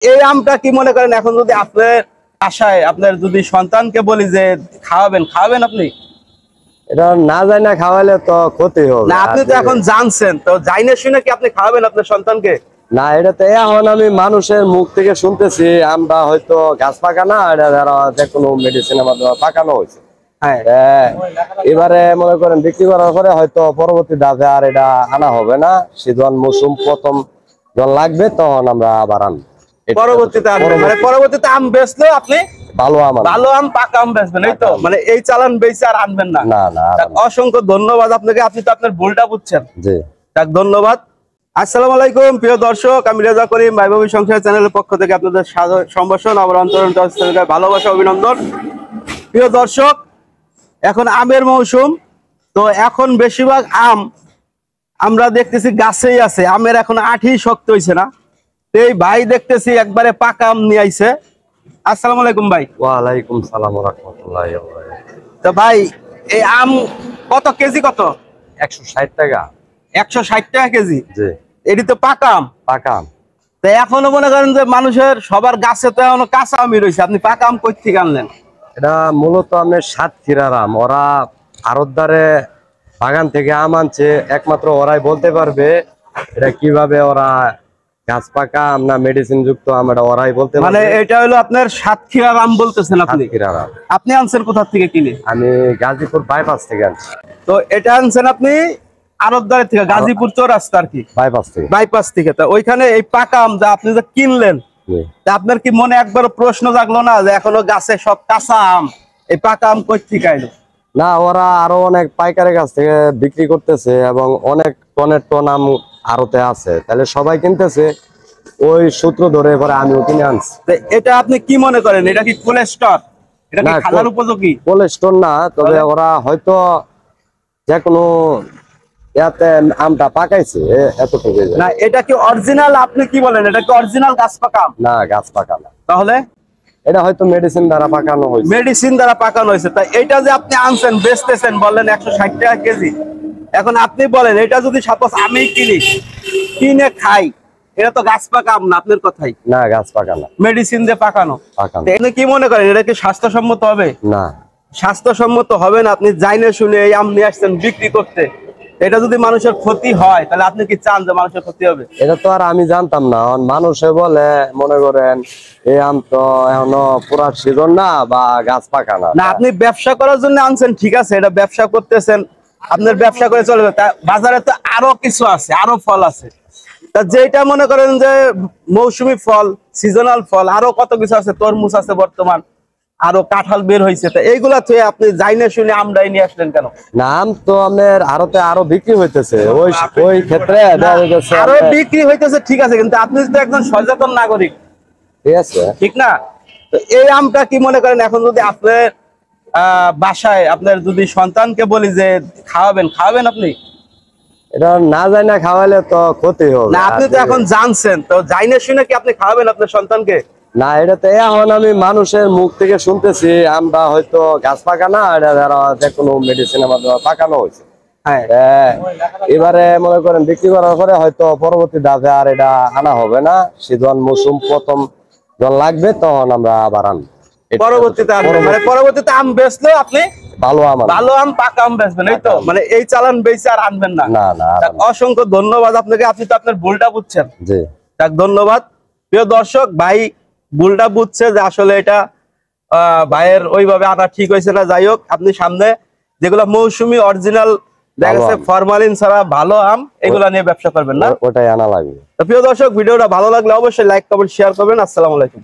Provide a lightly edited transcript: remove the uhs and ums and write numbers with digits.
এই আমটা কি মনে করেন এখন যদি আপনার আশায় আপনার যদি সন্তানকে বলি যে খাওয়াবেন খাওয়াবেন আপনি? এটা না যায় না খাওয়ালে তো ক্ষতি হবে না, আপনি তো এখন জানছেন, তো জাইনে শুনে কি আপনি খাওয়াবেন আপনার সন্তানকে? না। এটা তো এখন আমি মানুষের মুখ থেকে শুনতেছি আমরা হয়তো গাছ পাকানা এটা যারা যে কোনো মেডিসিনের মাধ্যমে পাকানো হয়েছে। হ্যাঁ, এবারে মনে করেন বিক্রি করার পরে হয়তো পরবর্তী ধাপে আর এটা আনা হবে না। শীতল মৌসুম প্রথম যখন লাগবে তখন আমরা আবার আনবো। পরবর্তীতে আম বেচলে আপনি ভালো আম পাকা আম বেচবেন, এই তো? মানে এই চালান বেচে আর আনবেন না? না। অসংখ্য ধন্যবাদ আপনাকে, আপনি তো আপনার ভুলটা বুঝছেন। জি, ধন্যবাদ। আসসালামু আলাইকুম প্রিয় দর্শক, আমি রেজা করিম ভাইভাবি সংসার চ্যানেলের পক্ষ থেকে আপনাদের সম্ভাষণ, আমার অন্তরণ ভালোবাসা, অভিনন্দন। প্রিয় দর্শক, এখন আমের মৌসুম, তো এখন বেশিরভাগ আম আমরা দেখতেছি গাছেই আছে, আমের এখন আঠি শক্ত হয়েছে না। এই ভাই দেখতেছি একবারে পাকা আম নিয়ে আইছে। আসসালামু আলাইকুম ভাই। ওয়ালাইকুম সালাম ওয়া রাহমাতুল্লাহি ওয়া বারাকাতুহু। তো ভাই এই আম কত কেজি? কত? 160 টাকা। 160 টাকা কেজি? জি। এটি তো পাকা আম। পাকা আম। তো এখনো মনে করেন যে মানুষের সবার গাছে তো এখনো কাঁচা আমই রয়েছে, আপনি পাকা আম কই থেকে আনলেন? এটা মূলত আমার সাতক্ষীরার আম। ওরা আড়তদারে বাগান থেকে আম আনছে, একমাত্র ওরাই বলতে পারবে এটা কিভাবে ওরা গাছ পাকা আম না মেডিসিন যুক্ত আম, এটা ওরাই বলতে পারবে। মানে এটা হলো আপনার সাতক্ষীরার আম বলতেছেন আপনি? সাতক্ষীরার আম। আপনি আনছেন কোথা থেকে কিনে? আমি গাজীপুর বাইপাস থেকে আনছি। তো এটা আনছেন আপনি আড়তদারের থেকে, গাজীপুর চৌরাস্তা আর কি, বাইপাস থেকে। তো ওইখানে এই পাকা আম যা আপনি যে কিনলেন, তা আপনার কি মনে একবার প্রশ্ন জাগলো না যে এখনো গাছে সব কাঁচা আম, এই পাকা আম কই থেকে আইলো? না, ওরা আরো অনেক পাইকারের কাছ থেকে বিক্রি করতেছে এবং অনেক টনের টন আম আড়তে আছে, তাহলে সবাই কিনতেছে, ওই সূত্র ধরে পরে আমিও কিনে আনছি। এটা আপনি কি মনে করেন, এটা কি কোল্ড স্টোর? এটা কি খাওয়ার উপযোগী? কোল্ড স্টোর না, তবে ওরা হয়তো যে কোনো আমটা পাকাইছে এতটুকু। না, এটা কি অরিজিনাল? আপনি কি বলেন, এটা কি অরিজিনাল গাছ পাকা আম? না, গাছ পাকা না। তাহলে এটা হয়তো মেডিসিন দ্বারা পাকানো হয়েছে। মেডিসিন দ্বারা পাকানো হয়েছে। তাই এটা যে আপনি আনছেন বেচতেছেন বললেন 160 টাকা কেজি, এখন আপনি বলেন এটা যদি সাপোজ আমি কিনে খাই, এটা তো গাছ পাকা আম না আপনার কথাই? না, গাছ পাকা না, মেডিসিন দিয়ে পাকানো। আপনি কি মনে করেন এটা কি স্বাস্থ্যসম্মত হবে? না, স্বাস্থ্যসম্মত হবে না। আপনি জাইনে শুনে এই আম নিয়ে আসছেন বিক্রি করতে, এটা যদি মানুষের ক্ষতি হয় তাহলে আপনি কি চান যে মানুষের ক্ষতি হবে? এটা তো আর আমি জানতাম না। মানুষে বলে মনে করেন এই আম তো এখনো পুরা সিজন না বা গাছ পাকা না। না, আপনি ব্যবসা করার জন্য আনছেন, ঠিক আছে, এটা ব্যবসা করতেছেন, আপনার ব্যবসা করে চলবে। তা বাজারে তো আরো কিছু আছে, আরো ফল আছে, তা যেটা মনে করেন যে মৌসুমী ফল, সিজনাল ফল, আরো কত কিছু আছে, তরমুজ আছে বর্তমান, আরো কাঁঠাল বের হয়েছে। তা এইগুলা থেকে আপনি জাইনে শুনে আমরাই নিয়ে আসলেন কেন? নাম তো আপনার আরতে আরো বিক্রি হইতেছে, ওই ক্ষেত্রে আরো বিক্রি হইতেছে, ঠিক আছে, কিন্তু আপনি তো একজন সচেতন নাগরিক, ঠিক আছে, ঠিক না? তো এই আমটা কি মনে করেন এখন যদি আপনার বাসায় আপনার যদি সন্তানকে বলি যে খাওয়াবেন খাওয়াবেন আপনি? এটা না যায় না খাওয়ালে তো ক্ষতি হবে। না, আপনি তো এখন জানছেন, তো জাইনে শুনে কি আপনি খাওয়াবেন আপনার সন্তানকে? না, এটা তো এখন আমি মানুষের মুখ থেকে শুনতেছি আমরা হয়তো গাছ পাকানা এটা যারা যে কোনো মেডিসিনের মাধ্যমে পাকানো হয়েছে। এবারে মনে করেন বিক্রি করার পরে হয়তো পরবর্তী ধাপে আর এটা আনা হবে না। শীতল মৌসুম প্রথম যখন লাগবে তখন আমরা আবার আনবো। পরবর্তীতে আম বেচলে আপনি ভালো আম পাকা আম বেচবেন, এই তো? মানে এই চালান বেচে আর আনবেন না? না। অসংখ্য ধন্যবাদ আপনাকে, আপনি তো আপনার ভুলটা বুঝছেন। জি, ধন্যবাদ। প্রিয় দর্শক, ভাই ভুলটা বুঝছে যে আসলে এটা ভাইয়ের ওইভাবে আনা ঠিক হয়েছে না। যাই হোক, আপনি সামনে যেগুলো মৌসুমী অরিজিনাল দেখা যাচ্ছে ফরমালিন ছাড়া ভালো আম, এগুলা নিয়ে ব্যবসা করবেন না? ওটাই আনা লাগবে। প্রিয় দর্শক, ভিডিওটা ভালো লাগলে অবশ্যই লাইক কমেন্ট শেয়ার করবেন। আসসালামু আলাইকুম।